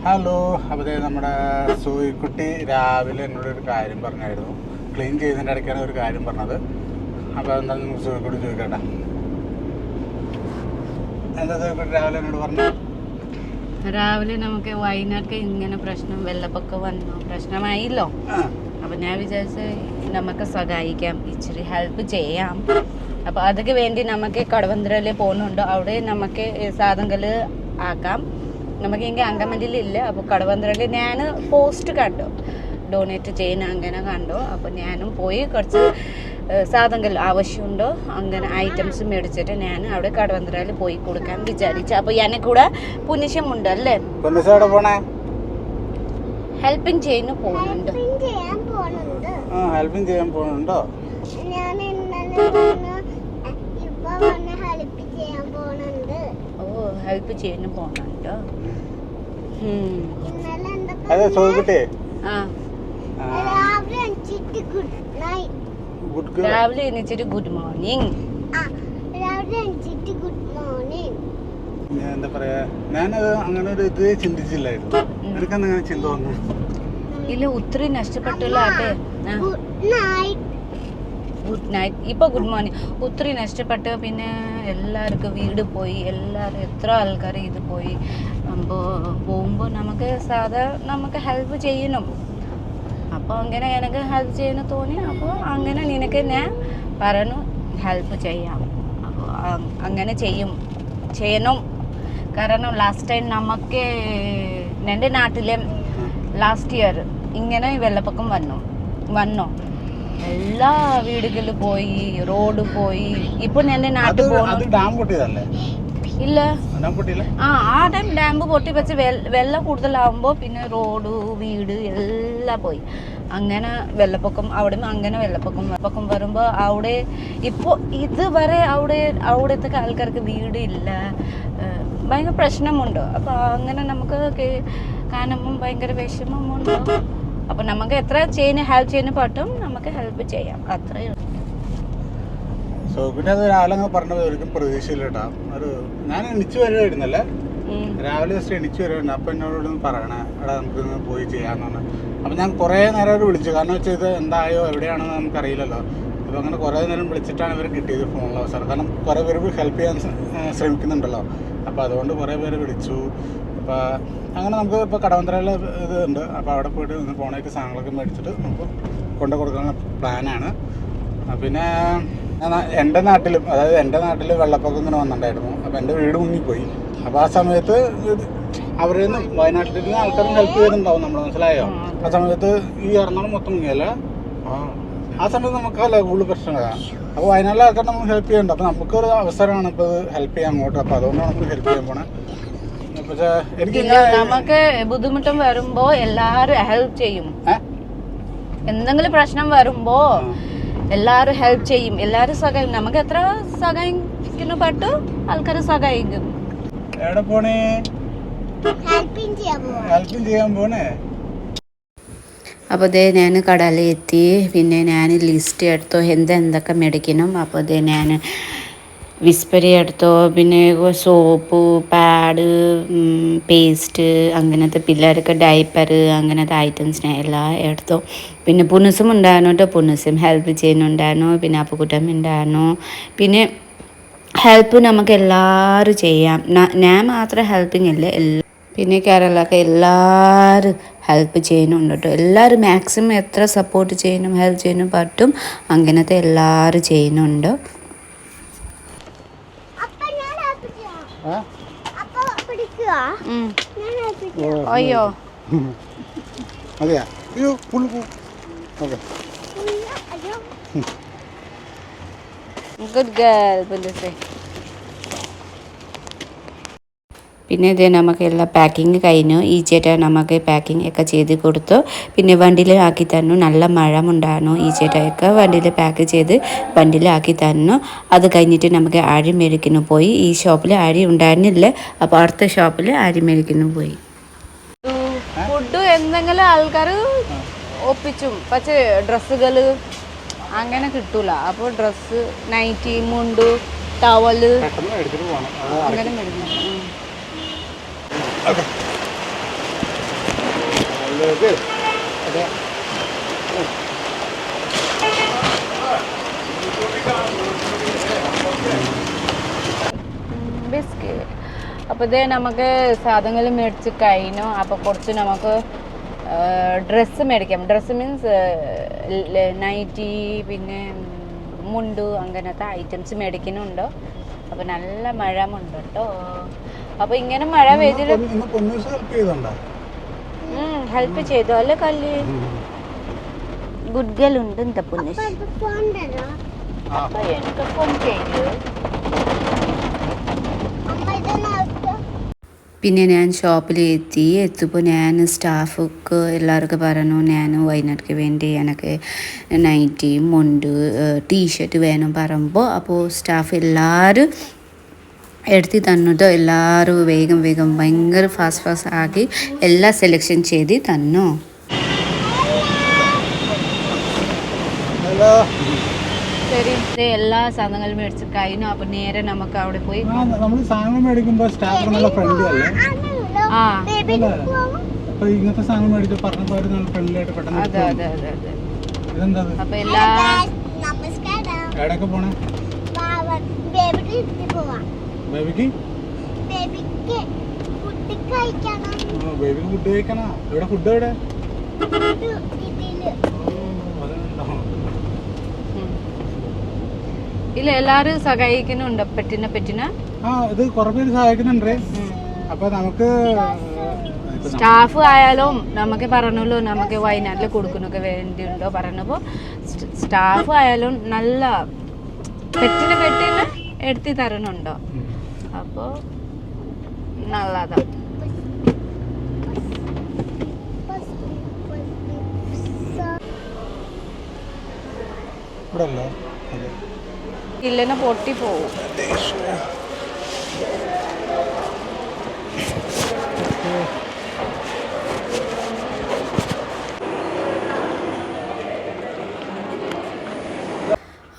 Hello, അപ്പോൾ നമ്മുടെ സൂയിക്കുട്ടി രാവിലെ എന്നോടൊരു കാര്യം പറഞ്ഞായിരുന്നു. ക്ലീൻ ചെയ്യുന്നതിൻ്റെ ഇടയ്ക്കാണ് ഒരു കാര്യം പറഞ്ഞത്. അപ്പോൾ എന്താണെന്ന് സൂയിക്കുട്ടി ചോദിക്കട്ടെ. എന്താ സൂയിക്കുട്ടി രാവിലെ എന്നോട് പറഞ്ഞു? രാവിലെ നമുക്ക് വയനാട്ടിൽ ഇങ്ങനെ പ്രശ്നം വെള്ളപ്പൊക്കം വന്നു, പ്രശ്നമായില്ലോ. അപ്പം ഞാൻ വിചാരിച്ച് നമുക്ക് സഹായിക്കാം, ഇച്ചിരി ഹെൽപ്പ് ചെയ്യാം. അപ്പോൾ അതൊക്കെ വേണ്ടി നമുക്ക് കടവന്ത്രയിൽ പോകുന്നുണ്ട്. അവിടെ നമുക്ക് സാധനങ്ങൾ ആക്കാം. നമുക്ക് ഇങ്ങനെ അങ്കമല്ലിയിലില്ല. അപ്പോൾ കടവന്ത്രയിൽ ഞാൻ പോസ്റ്റ് കണ്ടു, ഡൊണേറ്റ് ചെയ്യുന്ന അങ്ങനെ കണ്ടു. അപ്പോൾ ഞാനും പോയി കുറച്ച് സാധനങ്ങൾ ആവശ്യമുണ്ടോ അങ്ങനെ ഐറ്റംസ് മേടിച്ചിട്ട് ഞാൻ അവിടെ കടവന്ത്രയിൽ പോയി കൊടുക്കാൻ വിചാരിച്ചു. അപ്പോൾ എന്നെ കൂടെ പുനിഷമുണ്ട് അല്ലേ, ഹെൽപ്പിംഗ് ചെയ്യുന്നു പോകുന്നുണ്ട്. ഹെൽപ്പിംഗ് ചെയ്യാൻ പോകുന്നുണ്ടോ? ഓ, ഹെൽപ്പ് ചെയ്യുന്നു പോകുന്നുണ്ടോ? അതെ സൂയിക്കുട്ടി, രാവിലെ എണീച്ചിട്ട് ഗുഡ് മോർണിംഗ്. എന്താ പറയാ, ഞാനത് അങ്ങനെ ഒരു ഇത് ചിന്തിച്ചില്ലായിരുന്നു. എനിക്കന്ന് അങ്ങനെ ചിന്ത വന്നു. ഇല്ല, ഒത്തിരി നഷ്ടപ്പെട്ടുള്ള അതെ. Good night. ഇപ്പൊ ഗുഡ് മോർണിംഗ്. ഒത്തിരി നഷ്ടപ്പെട്ട് പിന്നെ എല്ലാവർക്കും വീട് പോയി, എല്ലാവരും എത്ര ആൾക്കാർ ഇത് പോയി. അപ്പോൾ പോകുമ്പോൾ നമുക്ക് സാധാ നമുക്ക് ഹെൽപ്പ് ചെയ്യണം. അപ്പോൾ അങ്ങനെ എനിക്ക് ഹെൽപ്പ് ചെയ്യുന്നു തോന്നി. അപ്പോൾ അങ്ങനെ നിനക്ക് ഞാൻ പറഞ്ഞു ഹെൽപ്പ് ചെയ്യാം. അപ്പോൾ അങ്ങനെ ചെയ്യണം. കാരണം ലാസ്റ്റ് ടൈം നമുക്ക് എൻ്റെ നാട്ടിലെ ലാസ്റ്റ് ഇയർ ഇങ്ങനെ വെള്ളപ്പൊക്കം വന്നോ എല്ലാ വീടുകളിൽ പോയി, റോഡ് പോയി. ഇപ്പൊ എൻ്റെ നാട്ടിൽ പോകുന്നു. ഇല്ല, ആ ടൈം ഡാം പൊട്ടി വെച്ച് വെള്ളം കൂടുതലാവുമ്പോൾ പിന്നെ റോഡ് വീട് എല്ലാം പോയി. അങ്ങനെ വെള്ളപ്പൊക്കം അവിടെ അങ്ങനെ വെള്ളപ്പൊക്കം വരുമ്പോൾ അവിടെ ഇപ്പോൾ ഇതുവരെ അവിടത്തെ ആൾക്കാർക്ക് വീട് ഇല്ല, ഭയങ്കര പ്രശ്നമുണ്ട്. അപ്പോൾ അങ്ങനെ നമുക്ക് കാണുമ്പം ഭയങ്കര വിഷമമുണ്ട്. അപ്പോൾ നമുക്ക് എത്ര ഹെൽപ്പ് ചെയ്യുന്ന പറ്റും നമുക്ക് ഹെൽപ്പ് ചെയ്യാം, അത്രയും. സോക്കിട്ട് അത് രാവിലെ അങ്ങ് പറഞ്ഞത് ഒരിക്കലും പ്രതീക്ഷയില്ല കേട്ടോ. ഞാൻ എണിച്ചു വരുമായിരുന്നല്ലേ, രാവിലെ ജസ്റ്റ് എണിച്ചു വരുമായിരുന്നു. അപ്പം എന്നോടൊന്ന് പറയണേ, എടാ നമുക്കിന്ന് പോയി ചെയ്യാമെന്ന് പറഞ്ഞു. അപ്പം ഞാൻ കുറേ നേരം അവർ വിളിച്ചു. കാരണം വെച്ചാൽ ഇത് എന്തായോ എവിടെയാണെന്ന് നമുക്കറിയില്ലല്ലോ. അപ്പോൾ അങ്ങനെ കുറേ നേരം വിളിച്ചിട്ടാണ് ഇവർ കിട്ടിയത് ഫോണിൽ അവസരം. കാരണം കുറേ പേര് ഹെൽപ്പ് ചെയ്യാൻ ശ്രമിക്കുന്നുണ്ടല്ലോ. അപ്പോൾ അതുകൊണ്ട് കുറേ പേര് വിളിച്ചു. അപ്പോൾ അങ്ങനെ നമുക്ക് ഇപ്പോൾ കടവന്ത്രയിൽ ഇത് ഉണ്ട്. അപ്പോൾ അവിടെ പോയിട്ട് ഒന്ന് ഫോണേക്ക് സാധനങ്ങളൊക്കെ മേടിച്ചിട്ട് നമുക്ക് കൊണ്ടു കൊടുക്കുന്ന പ്ലാനാണ്. പിന്നെ എൻ്റെ നാട്ടിലും, അതായത് എൻ്റെ നാട്ടിൽ വെള്ളപ്പൊക്കം ഇങ്ങനെ വന്നിട്ടുണ്ടായിരുന്നു. അപ്പോൾ എൻ്റെ വീട് മുങ്ങിപ്പോയി. അപ്പോൾ ആ സമയത്ത് അവരിൽ നിന്ന് വയനാട്ടിൽ നിന്ന് ആൾക്കാരും ഹെൽപ്പ് ചെയ്തിട്ടുണ്ടാവും, നമ്മൾ മനസ്സിലായോ? ആ സമയത്ത് ഈ എറണാകുളം മൊത്തം മുങ്ങിയല്ലേ, ആ സമയത്ത് നമുക്കല്ല കൂടുതൽ പ്രശ്നങ്ങളാണ്. അപ്പോൾ വയനാട്ടിലെ ആൾക്കാർ നമുക്ക് ഹെൽപ്പ് ചെയ്യുന്നുണ്ട്. അപ്പോൾ നമുക്കൊരു അവസരമാണ് ഇപ്പോൾ ഹെൽപ്പ് ചെയ്യാൻ അങ്ങോട്ട്. അപ്പോൾ അതുകൊണ്ടാണ് നമുക്ക് ഹെൽപ്പ് ചെയ്യാൻ പോണേ. പക്ഷേ എനിക്ക് നമുക്ക് ബുദ്ധിമുട്ടും വരുമ്പോ എല്ലാരും ഹെൽപ്പ് ചെയ്യും. എന്തെങ്കിലും പ്രശ്നം വരുമ്പോ എല്ലാരും ഹെൽപ്പ് ചെയ്യും, എല്ലാരും സഹായിക്കും. നമുക്ക് എത്ര സഹായിക്കുന്നു പറ്റും ആൾക്കാർ സഹായിക്കും. എവിടെ പോണേ? ഹെൽപ്പിംഗ് ചെയ്യാൻ പോണേ. അപ്പോൾ അതേ ഞാൻ കടയിൽ എത്തി. പിന്നെ ഞാൻ ലിസ്റ്റ് എടുത്തു എന്തൊക്കെ മേടിക്കണം. അപ്പോൾ അതേ ഞാൻ വിസ്പരി എടുത്തോ, പിന്നെ സോപ്പ്, പാഡ്, പേസ്റ്റ്, അങ്ങനത്തെ പിള്ളേർക്ക് ഡയപ്പർ, അങ്ങനത്തെ ഐറ്റംസിനെ എല്ലാം എടുത്തു. പിന്നെ പുനുസും ഉണ്ടായിരുന്നു കേട്ടോ, പുനുസും ഹെൽപ്പ് ചെയ്യുന്നുണ്ടായിരുന്നു. പിന്നെ അപ്പുക്കുട്ടം ഉണ്ടായിരുന്നു. പിന്നെ ഹെൽപ്പ് നമുക്ക് എല്ലാവരും ചെയ്യാം, ഞാൻ മാത്രം ഹെൽപ്പിംഗ് ഇല്ല. പിന്നെ കേരളമൊക്കെ എല്ലാവരും ഹെൽപ്പ് ചെയ്യുന്നുണ്ട് കേട്ടോ. എല്ലാവരും മാക്സിമം എത്ര സപ്പോർട്ട് ചെയ്യണം, ഹെൽപ്പ് ചെയ്യാനും പറ്റും അങ്ങനത്തെ എല്ലാവരും ചെയ്യുന്നുണ്ട്. അയ്യോ അതെയാ, അയ്യോ ഗുഡ് ഗേൾ പുലിസേ. പിന്നെ ഇത് നമുക്ക് എല്ലാം പാക്കിങ് കഴിഞ്ഞു. ഈ ചേട്ടൻ നമുക്ക് പാക്കിംഗ് ഒക്കെ ചെയ്ത് കൊടുത്തു. പിന്നെ വണ്ടിയിൽ ആക്കി തന്നു. നല്ല മഴ ഉണ്ടായിരുന്നു. ഈ ചേട്ടയൊക്കെ വണ്ടിയിൽ പാക്ക് ചെയ്ത് വണ്ടിയിലാക്കി തന്നു. അത് കഴിഞ്ഞിട്ട് നമുക്ക് അരി മേടിക്കുന്നു പോയി. ഈ ഷോപ്പിൽ അരി ഉണ്ടായിരുന്നില്ല, അപ്പോൾ അടുത്ത ഷോപ്പിൽ അരി മേടിക്കുന്നു പോയി. ഫുഡ് എന്തെങ്കിലും ആൾക്കാർ ഒപ്പിച്ചും, പക്ഷേ ഡ്രസ്സുകൾ അങ്ങനെ കിട്ടൂല. അപ്പോൾ ഡ്രസ്സ്, നൈറ്റി, മുണ്ട്, ടവല് അങ്ങനെ മേടിക്കുന്നു. അതെ ബിസ്ക്കറ്റ്. അപ്പോൾ ഇതേ നമുക്ക് സാധനങ്ങൾ മേടിച്ച് കഴിഞ്ഞു. അപ്പോൾ കുറച്ച് നമുക്ക് ഡ്രസ്സ് മേടിക്കാം. ഡ്രസ്സ് മീൻസ് നൈറ്റി പിന്നെ മുണ്ട് അങ്ങനത്തെ ഐറ്റംസ് മേടിക്കുന്നുണ്ട്. അപ്പോൾ നല്ല മഴ ഉണ്ട് കേട്ടോ. അപ്പോൾ ഇങ്ങനെ മഴ പെയ്തിട്ട് ഹെൽപ്പ് ചെയ്തു അല്ലേ കല്ല്. ഗുഡ് ഗേൾ ഉണ്ട് എന്താ പൊന്നൂസ്. അപ്പോൾ എനിക്ക് ഫോൺ ചെയ്തു. പിന്നെ ഞാൻ എത്തിയപ്പോൾ ഞാൻ സ്റ്റാഫൊക്കെ എല്ലാവർക്കും പറഞ്ഞു ഞാൻ വയനാട്ടിലേക്ക് വേണ്ടി എനിക്ക് നൈറ്റി മുണ്ട് ടീഷർട്ട് വേണം പറയുമ്പോൾ അപ്പോൾ സ്റ്റാഫ് എല്ലാവരും എടുത്ത് തന്നിട്ടോ. എല്ലാവരും വേഗം വേഗം ഭയങ്കര ഫാസ്റ്റ് ആക്കി എല്ലാം സെലക്ഷൻ ചെയ്ത് തന്നു. ശരി, എല്ലാ സാധനങ്ങളും മേടിച്ച് കഴിഞ്ഞു. അപ്പൊ നേരെ നമുക്ക് അവിടെ പോയി സാധനം മേടിക്കുമ്പോ സ്റ്റാഫ് നല്ല ഫ്രണ്ട്ലി അല്ലേ? ഇങ്ങനത്തെ സാധനം മേടിച്ച് പറഞ്ഞപ്പോ നല്ല ഫ്രണ്ട്ലി ആയിട്ട് പെട്ടെന്ന്. അതെ അതെ അതെ അതെ. ഇതെന്താ അപ്പൊ എല്ലാ എവിടെയൊക്കെ പോണേ? ബേബിക്ക് ഫുഡ് കഴിക്കണോ? ഇവിടെ ഫുഡ് എവിടെ? ഇല്ല എല്ലാരും സഹായിക്കുന്നുണ്ട് പെറ്റിനെ. ഇത് കുറെ പേര് സഹായിക്കുന്നുണ്ട്. അപ്പൊ നമുക്ക് സ്റ്റാഫ് ആയാലും നമുക്ക് പറഞ്ഞല്ലോ നമുക്ക് വയനാട്ടിൽ കൊടുക്കുന്നൊക്കെ വേണ്ടിയുണ്ടോ പറഞ്ഞപ്പോ സ്റ്റാഫ് ആയാലും നല്ല പെറ്റിനെ എടുത്ത് തരുന്നുണ്ടോ. അപ്പോ നല്ലതാ. ഇല്ലെന്നെ പൊട്ടി പോവും.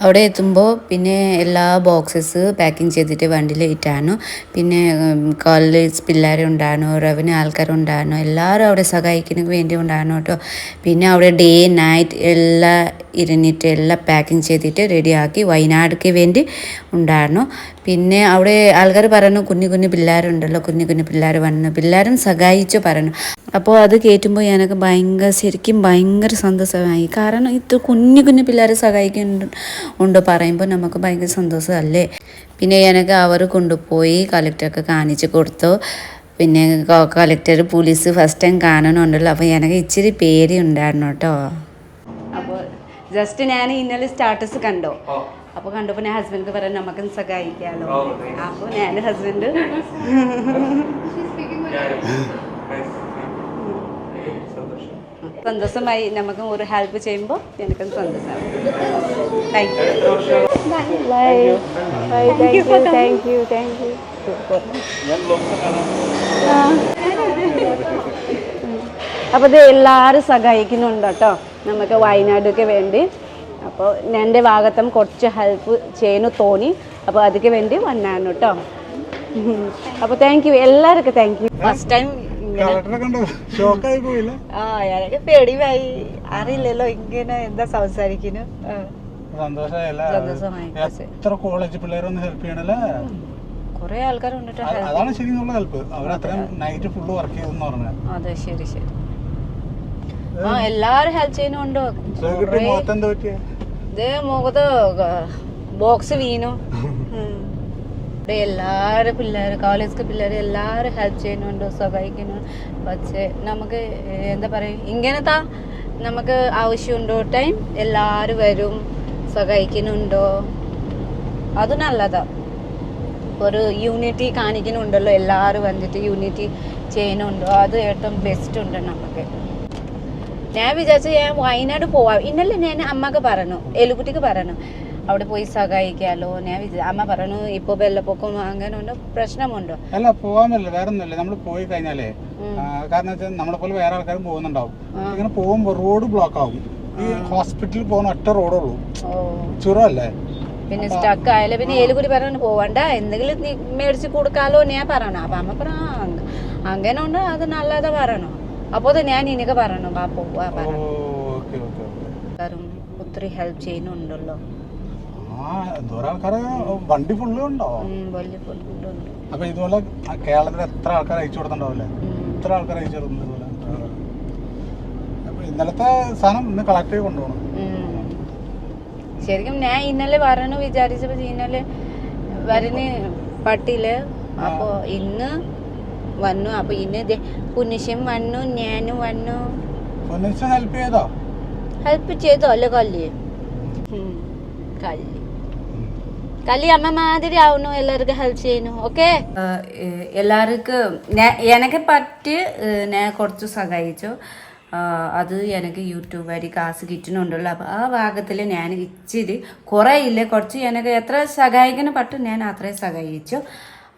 അവിടെ എത്തുമ്പോൾ പിന്നെ എല്ലാ ബോക്സസ് പാക്കിങ് ചെയ്തിട്ട് വണ്ടിയിൽ ഇട്ടാണ്. പിന്നെ കോളേജ് പിള്ളേരുണ്ടായിരുന്നു, റവന്യൂ ആൾക്കാരുണ്ടായിരുന്നു, എല്ലാവരും അവിടെ സഹായിക്കുന്നതിന് വേണ്ടി ഉണ്ടായിരുന്നു കേട്ടോ. പിന്നെ അവിടെ ഡേ നൈറ്റ് എല്ലാം ഇരുന്നിട്ട് എല്ലാം പാക്കിങ് ചെയ്തിട്ട് റെഡിയാക്കി വയനാടിക്ക് വേണ്ടി ഉണ്ടായിരുന്നു. പിന്നെ അവിടെ ആൾക്കാർ പറഞ്ഞു കുഞ്ഞു പിള്ളേരുണ്ടല്ലോ, കുഞ്ഞു പിള്ളേർ വന്നു, പിള്ളേരും സഹായിച്ചു പറഞ്ഞു. അപ്പോൾ അത് കേട്ടുമ്പോൾ എനിക്ക് ശരിക്കും ഭയങ്കര സന്തോഷമായി. കാരണം ഇത് കുഞ്ഞു പിള്ളേരെ സഹായിക്കുന്നുണ്ടോ പറയുമ്പോൾ നമുക്ക് ഭയങ്കര സന്തോഷമല്ലേ. പിന്നെ എനിക്ക് അവർ കൊണ്ടുപോയി കളക്ടർക്ക് കാണിച്ചു കൊടുത്തു. പിന്നെ കളക്ടർ പോലീസ് ഫസ്റ്റ് ടൈം കാണണമുണ്ടല്ലോ. അപ്പോൾ എനിക്ക് ഇച്ചിരി പേടി ഉണ്ടായിരുന്നു കേട്ടോ. അപ്പോൾ ജസ്റ്റ് ഞാൻ ഇന്നലെ സ്റ്റാറ്റസ് കണ്ടോ. അപ്പോൾ കണ്ടപ്പോൾ ഞാൻ ഹസ്ബൻഡ് പറഞ്ഞു നമുക്ക് സഹായിക്കാമല്ലോ. അപ്പോൾ ഞാൻ ഹസ്ബൻഡ് സന്തോഷമായി. നമുക്ക് ഒരു ഹെൽപ്പ് ചെയ്യുമ്പോൾ എനിക്കും സന്തോഷമായി. Thank you. അപ്പോൾ ഇത് എല്ലാവരും സഹായിക്കുന്നുണ്ട് കേട്ടോ നമുക്ക് വയനാടൊക്കെ വേണ്ടി. അപ്പോൾ എൻ്റെ ഭാഗത്തും കുറച്ച് ഹെൽപ്പ് ചെയ്യുന്നു തോന്നി. അപ്പോൾ അതിക്ക് വേണ്ടി വന്നാണ് കേട്ടോ. അപ്പോൾ താങ്ക് യു എല്ലാവർക്കും താങ്ക് യു. ഫസ്റ്റ് ടൈം എനിക്ക് പേടിയായി, അറിയില്ലല്ലോ ഇങ്ങനെ എന്താ സംസാരിക്കുന്നു. കൊറേ ആൾക്കാരുണ്ട്. അതെ ശരി. എല്ലാരും ഹെൽപ്പ് ചെയ്യുന്നുണ്ടോ. ഇത് മുഖത്ത് ബോക്സ് വീണു. എല്ലാവരും പിള്ളേർ കോളേജ് പിള്ളേർ എല്ലാവരും ഹെൽപ്പ് ചെയ്യുന്നുണ്ട്, സഹായിക്കുന്നുണ്ട്. പക്ഷേ നമുക്ക് എന്താ പറയുക ഇങ്ങനത്തെ നമുക്ക് ആവശ്യമുണ്ടോ ടൈം എല്ലാവരും വരും സഹായിക്കുന്നുണ്ടോ, അത് നല്ലതാ. ഒരു യൂണിറ്റി കാണിക്കുന്നുണ്ടല്ലോ, എല്ലാവരും വന്നിട്ട് യൂണിറ്റി ചെയ്യുന്നുണ്ടോ, അത് ഏറ്റവും ബെസ്റ്റ് ഉണ്ട് നമുക്ക്. ഞാൻ വിചാരിച്ചു ഞാൻ വയനാട് പോവാം. ഇന്നലെ ഞാൻ അമ്മക്ക് പറഞ്ഞു, എലുകുട്ടിക്ക് പറഞ്ഞു അവിടെ പോയി സഹായിക്കാലോ. ഞാൻ അമ്മ പറഞ്ഞു ഇപ്പൊ വെള്ളപ്പൊക്കം അങ്ങനെ ഉണ്ടോ പ്രശ്നമുണ്ടോ. അല്ല പോവാന്നല്ല, വേറെ ഒന്നുമില്ല. നമ്മൾ പോയി കഴിഞ്ഞാലേ കാരണം വെച്ചാൽ നമ്മളെ പോലെ വേറെ ആൾക്കാരും പോകുന്നുണ്ടാവും. ഇങ്ങനെ പോകുമ്പോ റോഡ് ബ്ലോക്ക് ആവും. ഈ ഹോസ്പിറ്റലിൽ പോകുന്ന ഒറ്റ റോഡുള്ളൂ, ചുരമല്ലേ. പിന്നെ സ്റ്റക്ക് ആയാലും പിന്നെ ഏലുകുടി പറഞ്ഞു പോവണ്ട, എന്തെങ്കിലും മേടിച്ച് കൊടുക്കാലോ ഞാൻ പറഞ്ഞു. അപ്പൊ അമ്മ പറഞ്ഞു അങ്ങനെ ഉണ്ട്, അത് നല്ലതാ പറഞ്ഞു. അപ്പോൾ ഞാൻ നിനക്ക് പറഞ്ഞു വാ പോവാ ഓ പറഞ്ഞു ഓക്കെ ഓക്കെ ഓക്കെ. ഒത്തിരി ഹെൽപ്പ് ചെയ്യുന്നുണ്ടല്ലോ. ആ എന്തോരം ആൾക്കാരെ വണ്ടി ഫുള്ള് ഉണ്ടോ? വലിയ ഫുള്ളുണ്ട്. അപ്പൊ ഇതുപോലെ കേരളത്തിൽ എത്ര ആൾക്കാർ അയച്ചു കൊടുത്തിട്ടുണ്ടാവില്ലേ? എത്ര ആൾക്കാർ അയച്ചു കൊടുക്കുന്നു ഇതുപോലെ? അപ്പൊ ഇന്നലത്തെ സാധനം ഇന്ന് കളക്ട് ചെയ്ത് കൊണ്ടുപോകണം. ശരിക്കും ഞാൻ ഇന്നലെ വരണു വിചാരിച്ചപ്പോ ഇന്നലെ വരന് പട്ടിയില്. അപ്പൊ ഇന്ന് വന്നു. അപ്പൊ ഇന്ന് പുനിഷം വന്നു, ഞാനും വന്നു. ഹെൽപ്പ് ചെയ്തോ? ഹെൽപ്പ് ചെയ്തോ അല്ലേ കല്ലി? കല്ലി അമ്മ മാതിരി ആവണു, എല്ലാവർക്കും ഹെൽപ്പ് ചെയ്യുന്നു. ഓക്കെ, എല്ലാവർക്കും എനക്ക് പറ്റി ഞാൻ കുറച്ച് സഹായിച്ചു. അത് എനിക്ക് യൂട്യൂബ് വഴി കാശ് കിട്ടുന്നുണ്ടല്ലോ. അപ്പോൾ ആ ഭാഗത്തിൽ ഞാൻ ഇച്ചിരി കുറേ ഇല്ല, കുറച്ച് എനിക്ക് എത്ര സഹായിക്കാൻ പറ്റും ഞാൻ അത്രയും സഹായിച്ചു.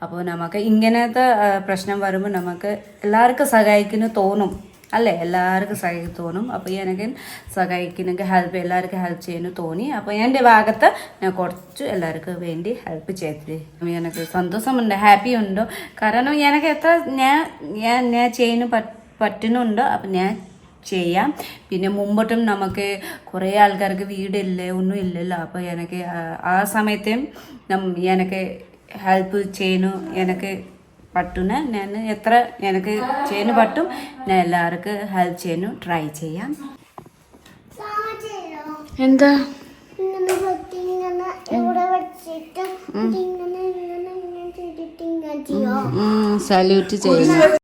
അപ്പോൾ നമുക്ക് ഇങ്ങനത്തെ പ്രശ്നം വരുമ്പോൾ നമുക്ക് എല്ലാവർക്കും സഹായിക്കുന്നു തോന്നും അല്ലേ? എല്ലാവർക്കും സഹായിക്കും തോന്നും. അപ്പോൾ എനിക്ക് സഹായിക്കുന്നെങ്കിൽ എല്ലാവർക്കും ഹെൽപ്പ് ചെയ്യുന്നു തോന്നി. അപ്പോൾ എൻ്റെ ഭാഗത്ത് ഞാൻ കുറച്ച് എല്ലാവർക്കും വേണ്ടി ഹെൽപ്പ് ചെയ്തത് എനിക്ക് സന്തോഷമുണ്ട്, ഹാപ്പി ഉണ്ട്. കാരണം എനിക്ക് എത്ര ഞാൻ ചെയ്യുന്നു പറ്റുന്നുണ്ട്. അപ്പം ഞാൻ ചെയ്യാം. പിന്നെ മുമ്പോട്ടും നമുക്ക് കുറേ ആൾക്കാർക്ക് വീടില്ല, ഒന്നും ഇല്ലല്ലോ. അപ്പോൾ എനിക്ക് ആ സമയത്തും എനിക്ക് ഹെൽപ്പ് ചെയ്യുന്നു എനിക്ക് പറ്റുന്ന ഞാൻ എത്ര എനിക്ക് ചെയ്യുന്നു പറ്റും ഞാൻ എല്ലാവർക്കും ഹെൽപ്പ് ചെയ്യുന്നു ട്രൈ ചെയ്യാം. എന്താ സല്യൂട്ട് ചെയ്യുന്നു.